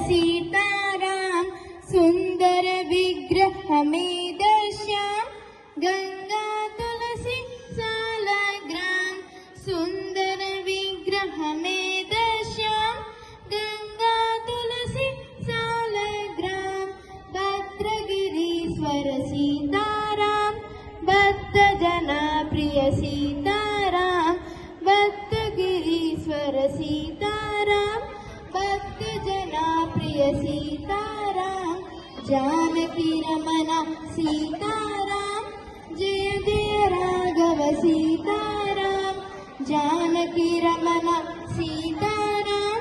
सीताराम सुंदर विग्रह में दश्याम गंगा तुलसी सालग्राम सुंदर विग्रह में दश्याम गंगा तुलसी सालग्राम भद्रगिरीश्वर सीताराम भक्त जना प्रिय सीताराम भक्तगिरीश्वर सीताराम भक्त जना प्रिय सीताराम जानकी रमण सीताराम जय जय राघव सीताराम जानकी रमण सीताराम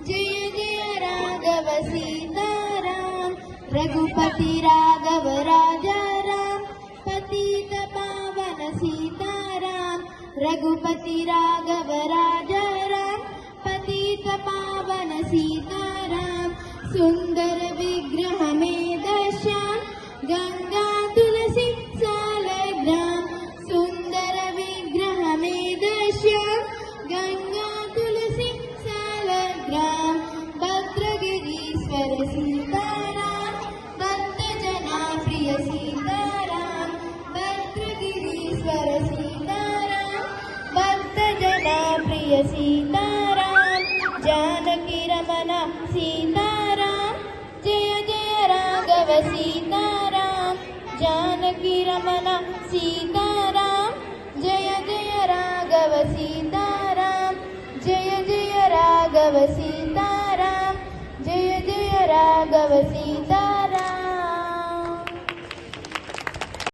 जय जय राघव सीताराम रघुपति राघव राजा राम पतित पावन सीताराम रघुपति राघव राजा राम पतित पावन सीताराम सुंदर विग्रह में दश्याम गंगा तुलसी सालग्राम सुंदर विग्रह में दश्याम गंगा तुलसी सालग्राम भद्रगिरीश्वर सीताराम भक्त जना प्रिय सीताराम भद्रगिरीश्वर सीताराम भक्त जना प्रिय सीताराम जानकी रमण सीताराम जय जय राघव सीताराम जानकी रमण सीता